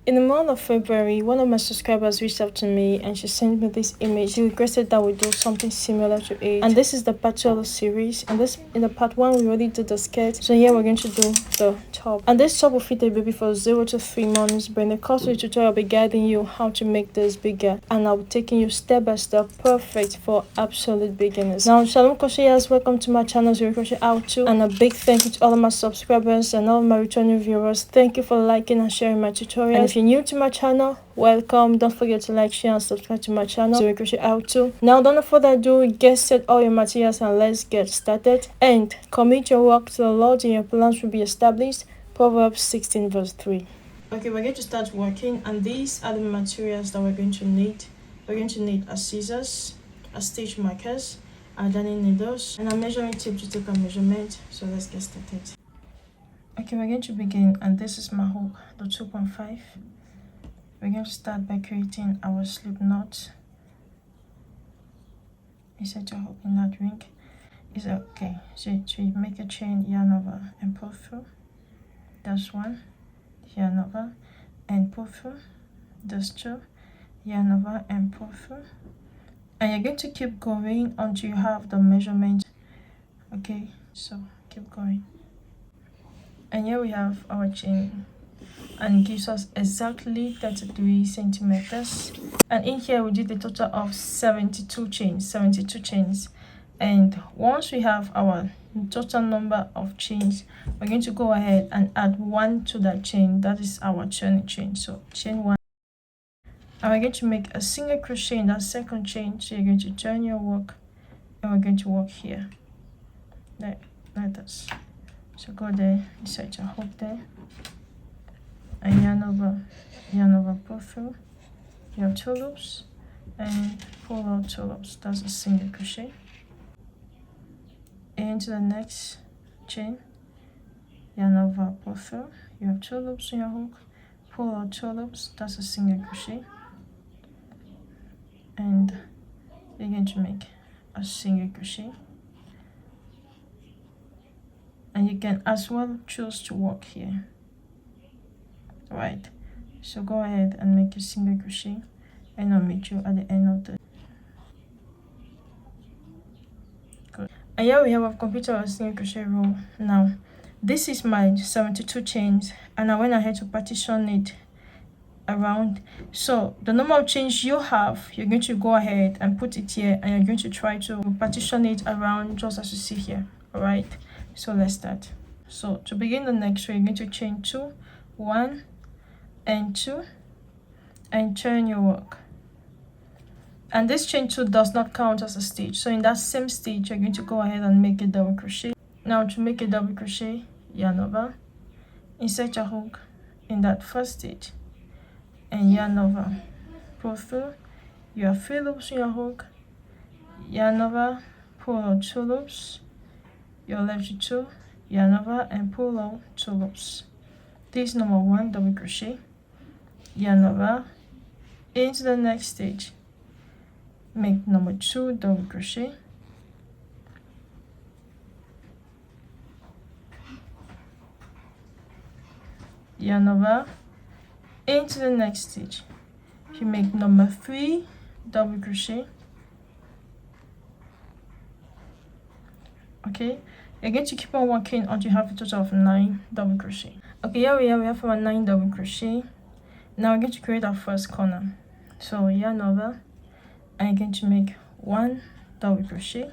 In the month of February, one of my subscribers reached out to me and she sent me this image. She requested that we do something similar to it. And this is the part 2 of the series. And this in the part 1, we already did the skirt. So here we're going to do the top. And this top will fit a baby for 0 to 3 months. But in the course of the tutorial, I'll be guiding you how to make this bigger. And I'll be taking you step by step, perfect for absolute beginners. Now, Shalom Crocheters, welcome to my channel, Zero Crochet How To. And a big thank you to all of my subscribers and all of my returning viewers. Thank you for liking and sharing my tutorials. And if you're new to my channel, welcome. Don't forget to like, share and subscribe to my channel, Zero Crochet How To. Now, don't further ado, get set all your materials and let's get started. And commit your work to the Lord and your plans will be established. Proverbs 16 verse 3. Okay, we're going to start working, and these are the materials that we're going to need. We're going to need a scissors, a stitch markers, a darning needles, and a measuring tape to take a measurement. So let's get started. Okay, we're going to begin, and this is my hook, the 2.5. We're going to start by creating our slip knot. Insert your hook in that ring. Is okay. So to make a chain, yarn over and pull through. That's one. Yarn over and pull through. That's two. Yarn over and pull through. And you're going to keep going until you have the measurement. Okay, so keep going. And here we have our chain, and it gives us exactly 33 centimeters. And in here we did a total of 72 chains. And once we have our total number of chains, we're going to go ahead and add one to that chain. That is our turning chain. So chain one, and we're going to make a single crochet in that second chain. So you're going to turn your work, and we're going to work here, like this. So go there, insert your hook there, and yarn over, pull through. You have 2 loops, and pull out 2 loops. That's a single crochet. Into the next chain, yarn over, pull through. You have 2 loops in your hook, pull out 2 loops. That's a single crochet, and you're going to make a single crochet. And you can as well choose to work here. Right, so go ahead and make a single crochet, and I'll meet you at the end of the good. And here we have completed our single crochet row. Now this is my 72 chains, and I went ahead to partition it around. So the number of chains you have, you're going to go ahead and put it here, and you're going to try to partition it around just as you see here. All right, so let's start. So to begin the next row, you're going to chain 2, 1 and 2, and turn your work. And this chain 2 does not count as a stitch, so in that same stitch you're going to go ahead and make a double crochet. Now to make a double crochet, yarn over, insert your hook in that first stitch, and yarn over, pull through. You have 3 loops in your hook, yarn over, pull out 2 loops. You're left with 2, yarn over and pull out 2 loops. This is number 1 double crochet, yarn over into the next stitch, make number 2 double crochet, yarn over into the next stitch. You make number 3 double crochet. Okay, you're going to keep on working until you have a total of 9 double crochet. Okay, here we have our 9 double crochet. Now we're going to create our first corner. So yarn over, and you're going to make 1 double crochet,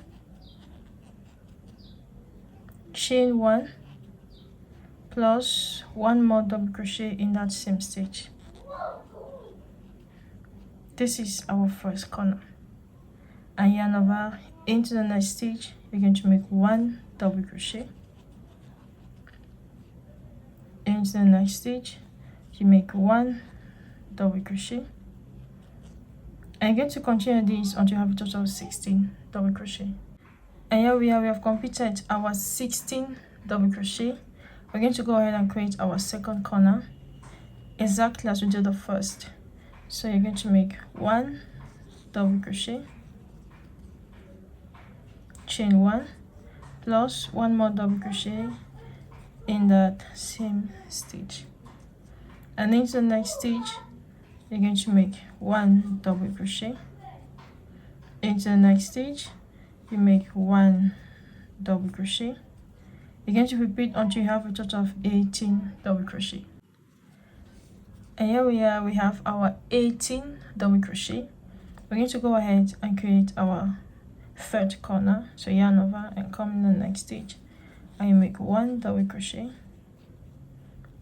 chain 1 plus 1 more double crochet in that same stitch. This is our first corner, and yarn over into the next stitch. You're going to make 1 double crochet, into the next stitch you make 1 double crochet, and you're going to continue this until you have a total of 16 double crochet. And here we have completed our 16 double crochet. We're going to go ahead and create our second corner exactly as we did the first. So you're going to make 1 double crochet, chain 1 plus 1 more double crochet in that same stitch. and into the next stitch you're going to make 1 double crochet. Into the next stitch you make 1 double crochet. You're going to repeat until you have a total of 18 double crochet. And here we are, we have our 18 double crochet. We're going to go ahead and create our third corner. So yarn over and come in the next stitch and you make 1 double crochet,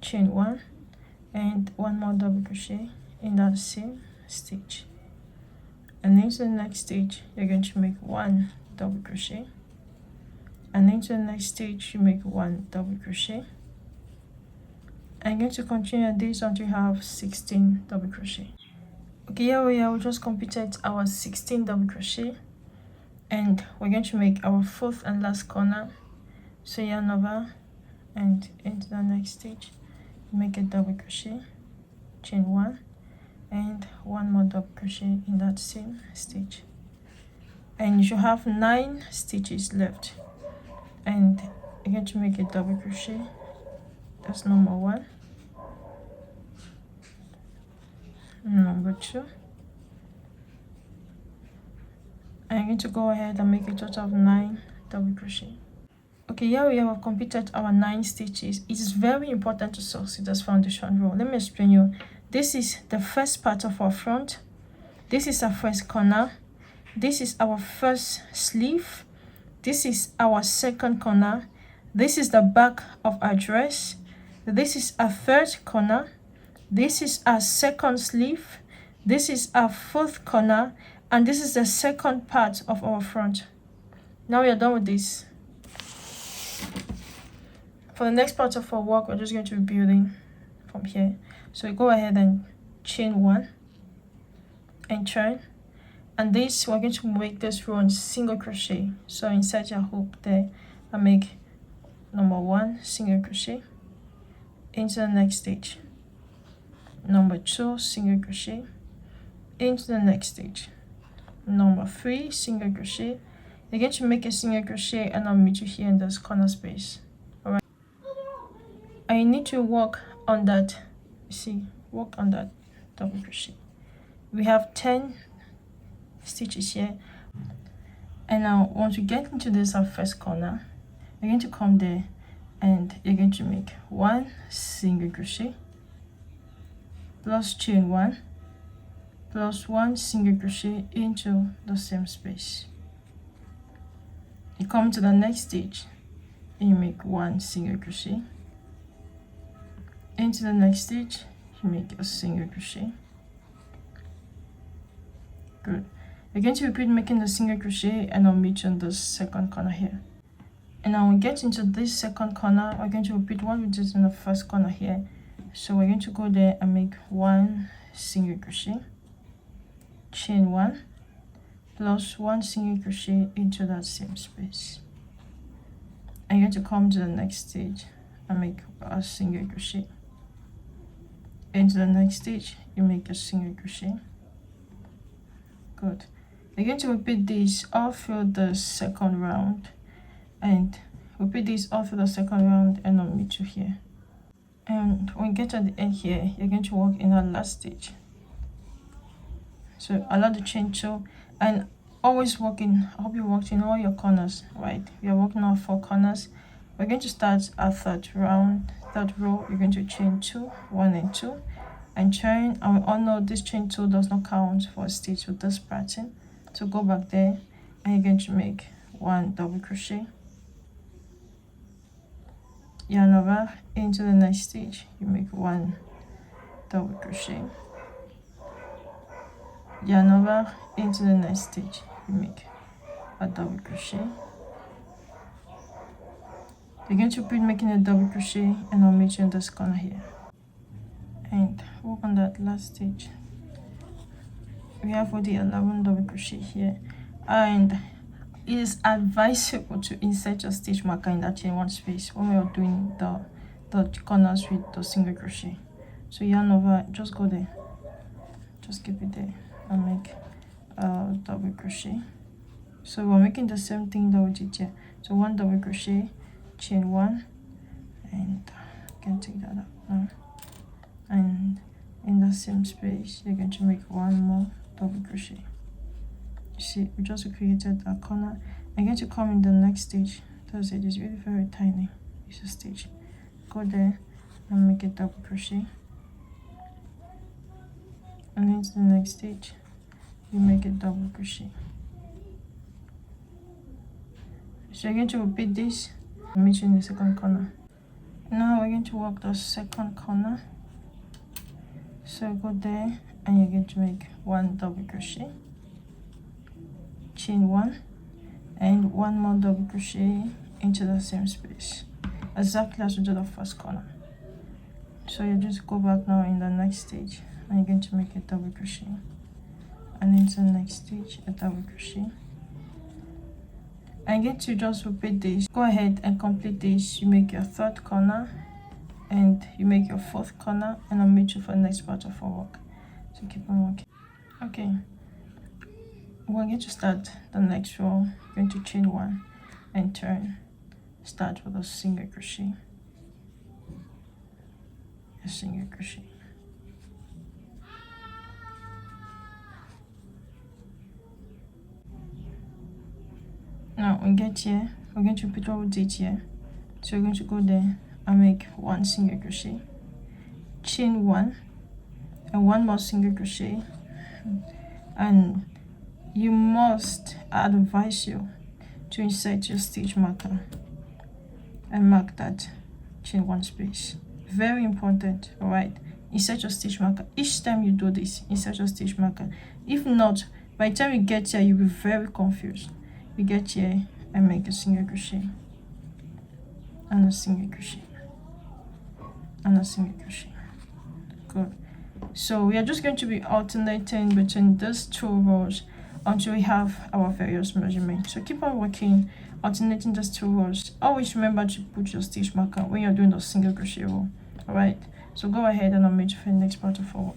chain 1, and 1 more double crochet in that same stitch. And into the next stitch you're going to make 1 double crochet, and into the next stitch you make 1 double crochet. I'm going to continue this until you have 16 double crochet. Okay, here we are, we just completed our 16 double crochet, and we're going to make our fourth and last corner. So yarn over and into the next stitch make a double crochet, chain 1, and 1 more double crochet in that same stitch. And you should have 9 stitches left, and you're going to make a double crochet. That's number 1, number 2, and I'm going to go ahead and make a total of 9 double crochet. Okay, here we have completed our 9 stitches. It is very important to succeed this foundation row. Let me explain you. This is the first part of our front. This is our first corner. This is our first sleeve. This is our second corner. This is the back of our dress. This is our third corner. This is our second sleeve. This is our fourth corner, and this is the second part of our front. Now we are done with this. For the next part of our work, we're just going to be building from here. So we go ahead and chain 1 and turn, and this we're going to make this row in single crochet. So insert your hook there and make number 1 single crochet into the next stitch, number 2 single crochet into the next stitch, number 3 single crochet. You're going to make a single crochet and I'll meet you here in this corner space. Alright, I need to work on that, work on that double crochet. We have 10 stitches here, and now once you get into this our first corner, you're going to come there and you're going to make 1 single crochet plus chain 1 plus 1 single crochet into the same space. You come to the next stitch and you make 1 single crochet into the next stitch, you make a single crochet. Good. You're going to repeat making the single crochet, and I'll meet you in the second corner here. And now when we get into this second corner, we're going to repeat what we did in the first corner here. So we're going to go there and make 1 single crochet, chain 1 plus 1 single crochet into that same space. And you're going to come to the next stitch and make a single crochet. Into the next stitch, you make a single crochet. Good. You're going to repeat this all through the second round, and repeat this all through the second round, and I'll meet you here. And when you get to the end here, you're going to work in that last stitch. So allow the chain 2, and always working. I hope you worked in all your corners, right? We are working on 4 corners. We're going to start our third row. You're going to chain 2, 1 and 2, and chain. And we all know this chain 2 does not count for a stitch with this pattern. So go back there and you're going to make 1 double crochet, yarn over into the next stitch, you make 1 double crochet, yarn over into the next stitch, you make a double crochet. You're going to repeat making a double crochet, and I'll meet you in this corner here. And work on that last stitch. We have already 11 double crochet here, and it is advisable to insert your stitch marker in that chain 1 space when we are doing the corners with the single crochet. So yarn over, just go there, just keep it there and make a double crochet. So we're making the same thing that we did here. So 1 double crochet, chain 1, and you can take that out now and in the same space you're going to make one more double crochet. You see, we just created a corner. I'm going to come in the next stitch. That's it. It's really very tiny. It's a stitch. Go there and make a double crochet, and into the next stitch you make a double crochet. So you're going to repeat this and meet you in the second corner. Now we're going to work the second corner. So go there and you're going to make one double crochet, chain one, and one more double crochet into the same space, exactly as we did the first corner. So you just go back now in the next stitch and you're going to make a double crochet, and into the next stitch a double crochet. I'm going to just repeat this. Go ahead and complete this. You make your third corner and you make your fourth corner, and I'll meet you for the next part of our work. So keep on working. Okay, we're going to start the next row. We're going to chain one and turn. Start with a single crochet, a single crochet. Now when we get here, we're going to repeat what we did here. So we're going to go there and make one single crochet, chain one, and one more single crochet. And you must, I advise you to insert your stitch marker and mark that chain one space. Very important. All right, insert your stitch marker each time you do this. Insert your stitch marker. If not, by the time you get here you'll be very confused. You get here and make a single crochet and a single crochet and a single crochet. Good. So we are just going to be alternating between these two rows until we have our various measurements. So keep on working, alternating these two rows. Always remember to put your stitch marker when you're doing the single crochet row. All right, so go ahead and I'll meet you for the next part of our work.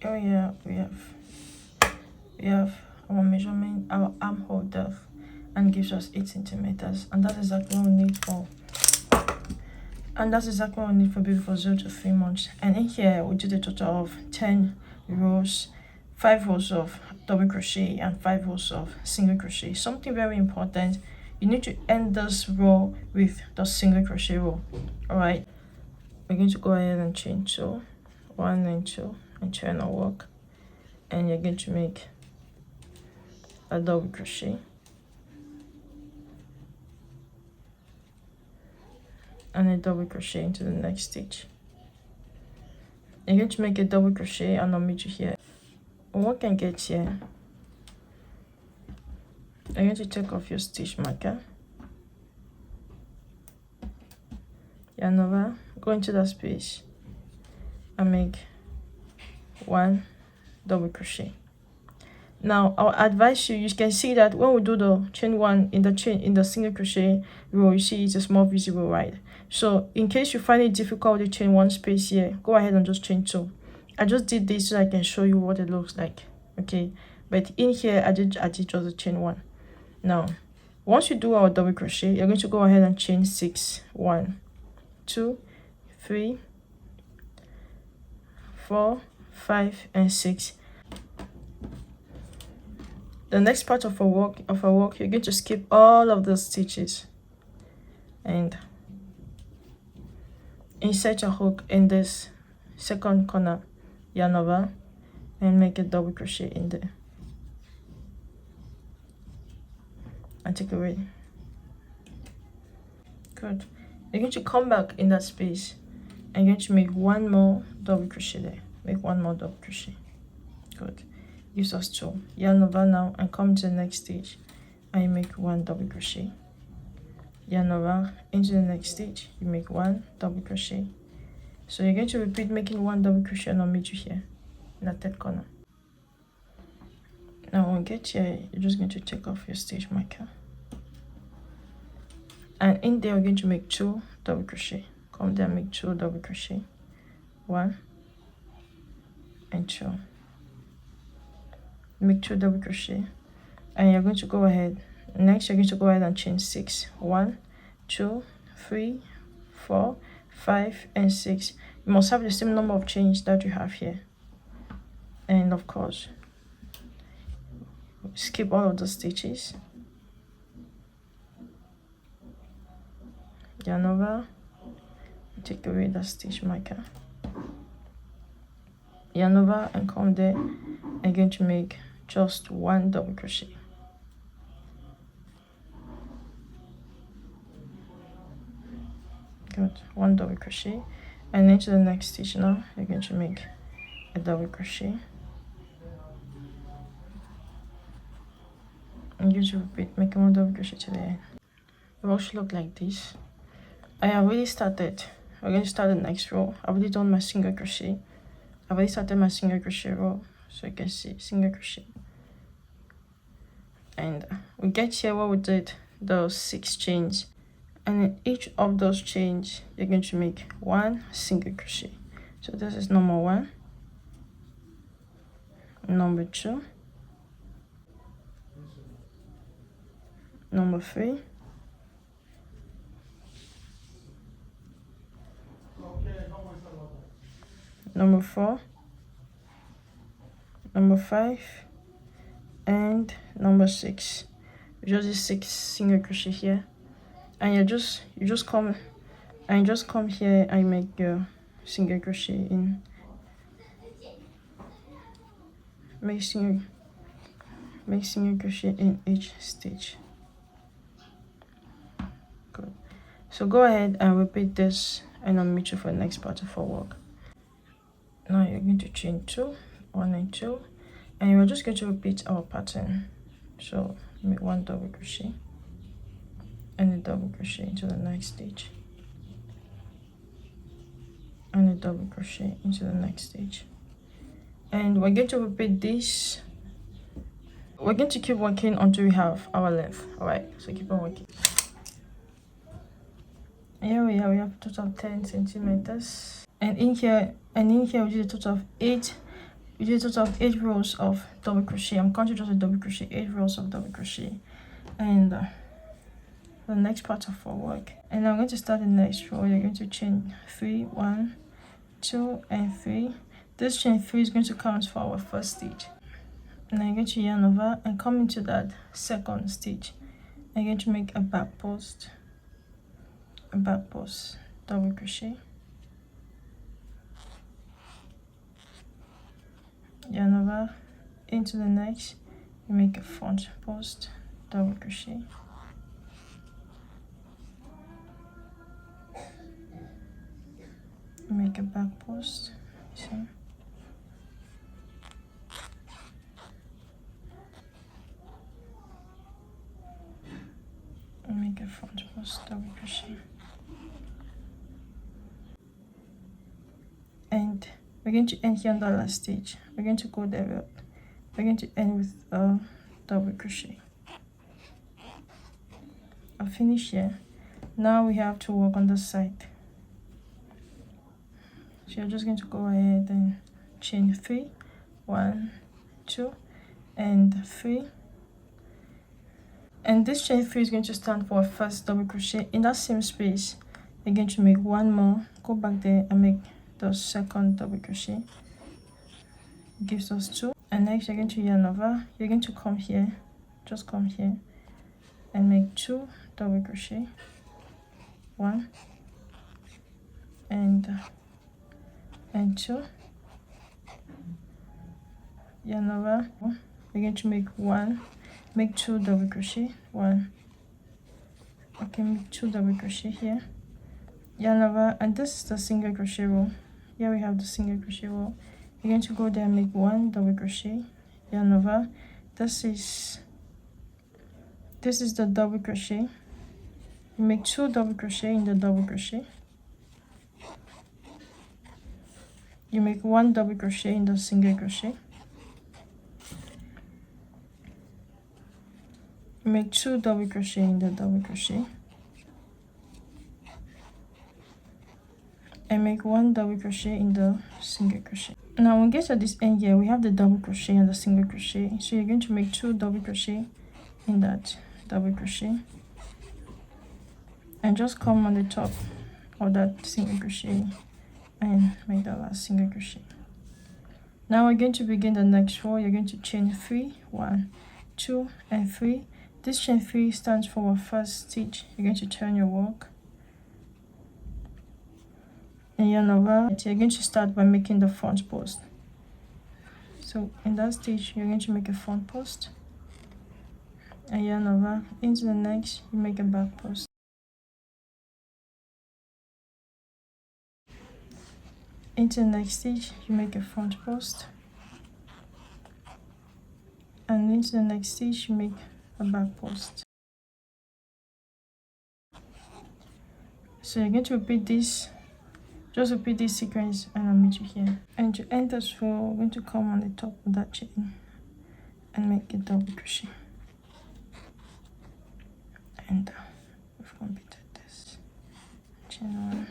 Oh yeah, we have our measurement, our armhole depth, and gives us 8 centimeters, and that's exactly what we need for. And that's exactly what we need for baby for 0 to 3 months. And in here we did a total of 10 rows, 5 rows of double crochet and 5 rows of single crochet. Something very important, you need to end this row with the single crochet row. All right, we're going to go ahead and chain 2, 1 and 2, and turn our work, and you're going to make a double crochet and a double crochet into the next stitch. You're going to make a double crochet and I'll meet you here. What can get here, you're going to take off your stitch marker, yarn over, go into that space and make one double crochet. Now I'll advise you, you can see that when we do the chain one in the single crochet row, you see it's more visible, right? So in case you find it difficult to chain one space here, go ahead and just chain 2. I just did this so I can show you what it looks like. Okay, but in here I did just a chain 1. Now once you do our double crochet, you're going to go ahead and chain 6. 1, 2, 3, 4, 5 and 6. The next part of our work, you're going to skip all of those stitches and insert your hook in this second corner, yarn over, and make a double crochet in there and take away. Good. You're going to come back in that space and you're going to make one more double crochet there. Make one more double crochet. Good. Gives us 2. Yarn over now and come to the next stage and you make one double crochet. Yarn over into the next stitch, you make one double crochet. So you're going to repeat making one double crochet and I'll meet you here in the third corner. Now when we get here, you're just going to take off your stitch marker, and in there we're going to make 2 double crochet. Come there, make 2 double crochet, 1 and 2. Make 2 double crochet, and you're going to go ahead. Next, you're going to go ahead and chain 6. 1, 2, 3, 4, 5 and 6. you must have the same number of chains that you have here. And of course, skip all of the stitches, yarn over, take away the stitch marker, yarn over, and come there. I'm going to make just 1 double crochet. Good, 1 double crochet, and into the next stitch now you're going to make a double crochet. I'm going to repeat, making 1 double crochet to the end. The row should look like this. I have already started. We're going to start the next row. I've already done my single crochet. I've already started my single crochet row, so you can see single crochet. And we get here where we did those 6 chains, and in each of those chains you're going to make 1 single crochet. So this is number 1, number 2, number 3, number 4, number 5, and number 6. Just the 6 single crochet here, and you just come here and make your single crochet in. Make single crochet in each stitch. Good. So go ahead and repeat this, and I'll meet you for the next part of our work. Now you're going to chain 2, 1 and 2, and we're just going to repeat our pattern. So make 1 double crochet and a double crochet into the next stitch, and a double crochet into the next stitch, and we're going to repeat this. We're going to keep working until we have our length. All right, so keep on working. Here we have a total of 10 centimeters, and in here we did a total of 8. We did a total of 8 rows of double crochet. I'm counting just a double crochet, 8 rows of double crochet, and the next part of our work. And I'm going to start the next row. You're going to chain 3, 1, 2, and 3. This chain 3 is going to count for our first stitch. And I'm going to yarn over and come into that second stitch. I'm going to make a back post, double crochet, yarn over into the next, you make a front post, double crochet, make a back post, see, make a front post, double crochet, and we're going to end here on the last stitch. We're going to go there. We're going to end with a double crochet. I'll finish here. Now we have to work on the side. So you're just going to go ahead and chain 3, 1, 2, and 3. And this chain 3 is going to stand for a first double crochet. In that same space, you're going to make 1 more. Go back there and make the second double crochet. It gives us 2. And next you're going to yarn over. You're going to come here, just come here, and make 2 double crochet, 1 and 2. Yarn over. You're going to make 2 double crochet, 1. Okay, make 2 double crochet here. Yarn over, and this is the single crochet row. Here we have the single crochet row. You're going to go there and make 1 double crochet, yarn over. This is the double crochet. You make 2 double crochet in the double crochet. You make 1 double crochet in the single crochet. You make 2 double crochet in the double crochet. And make 1 double crochet in the single crochet. Now when we get to this end here, we have the double crochet and the single crochet. So you're going to make 2 double crochet in that double crochet, and just come on the top of that single crochet and make the last single crochet. Now we're going to begin the next row. You're going to chain 3, 1, 2 and 3. This chain 3 stands for our first stitch. You're going to turn your work and yarn over. You're going to start by making the front post. So in that stitch you're going to make a front post and yarn over. Into the next you make a back post. Into the next stitch you make a front post, and into the next stitch you make a back post. So you're going to repeat this, just repeat this sequence, and I'll meet you here. And to end this row, we're going to come on the top of that chain and make a double crochet. And we've completed this. Chain 1.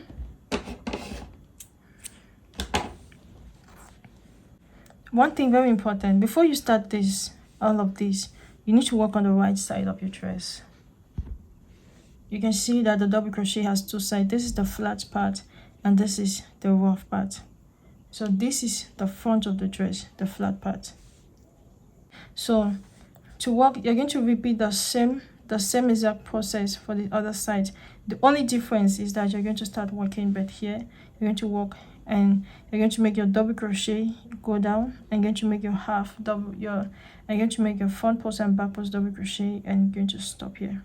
One thing very important, before you start this, all of this, you need to work on the right side of your dress. You can see that the double crochet has two sides. This is the flat part and this is the rough part. So this is the front of the dress, the flat part. So to work, you're going to repeat the same exact process for the other side. The only difference is that you're going to start working back here. You're going to work and you're going to make your double crochet, go down, and you're going to make your half double, you're going to make your front post and back post double crochet, and you're going to stop here.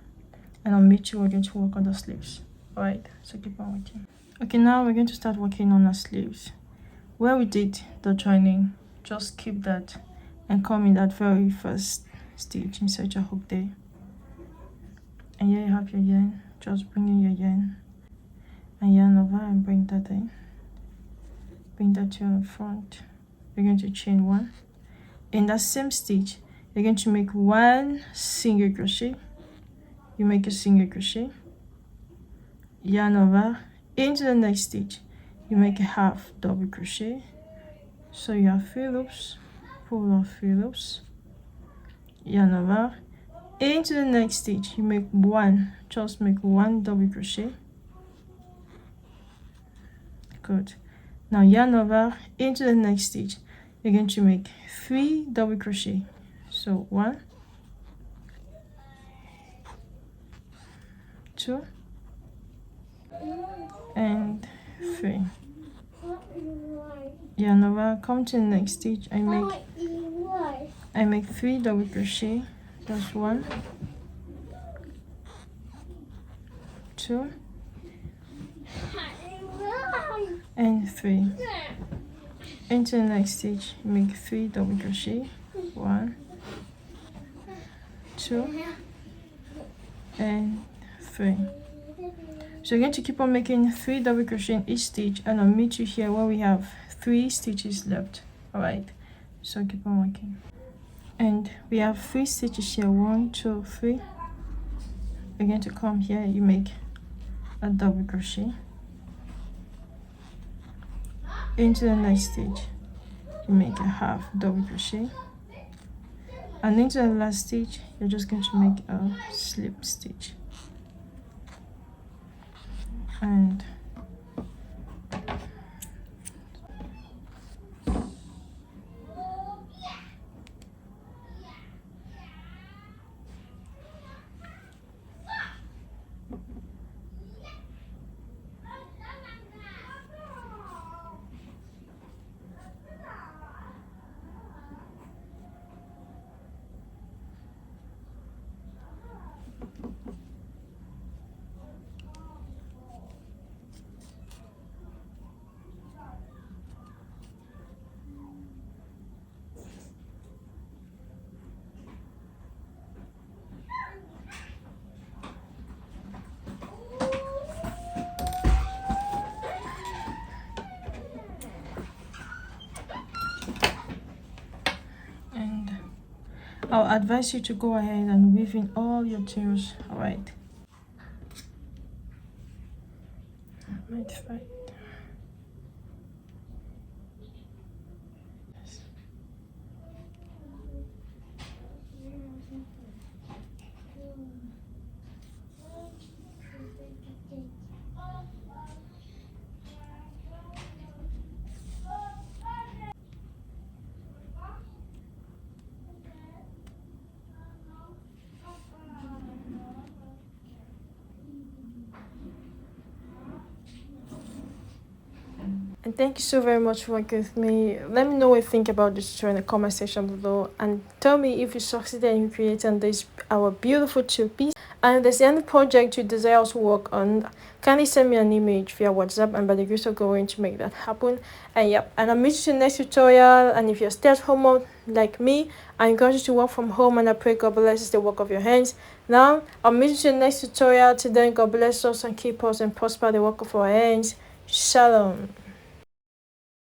And I'll meet you, we're going to work on the sleeves. Alright, so keep on working. Okay, now we're going to start working on our sleeves. Where we did the joining, just keep that and come in that very first stitch, insert your hook there. And here you have your yarn, just bring in your yarn and yarn over and bring that in. Bring that to the front. You're going to chain 1. In that same stitch, you're going to make 1 single crochet. You make a single crochet, yarn over. Into the next stitch, you make a half double crochet. So you have 3 loops, pull off 3 loops, yarn over. Into the next stitch, you make 1, just make 1 double crochet. Good. Now yarn over. Into the next stitch, you're going to make 3 double crochet. So 1, 2 and 3. Yarn over, come to the next stitch. I make 3 double crochet. That's 1, 2 and 3. Into the next stitch, make 3 double crochet. 1, 2 and 3. So you're going to keep on making 3 double crochet in each stitch, and I'll meet you here where we have 3 stitches left. Alright, so keep on working. And we have 3 stitches here, 1, 2, 3. You're going to come here, you make a double crochet. Into the next stitch, you make a half double crochet, and into the last stitch you're just going to make a slip stitch. And I'll advise you to go ahead and weave in all your tails. Alright. Might fight. And thank you so very much for working with me. Let me know what you think about this tutorial in the comment section below, and tell me if you succeeded in creating this our beautiful two-piece. And if there's any project you desire us to work on, kindly send me an image via WhatsApp, and by the grace of God, we're going to make that happen. And yep, and I'll meet you in the next tutorial. And if you're stay-at-home mom like me, I encourage you to work from home, and I pray God blesses the work of your hands. Now, I'll meet you in the next tutorial. Till then, God bless us and keep us and prosper the work of our hands. Shalom.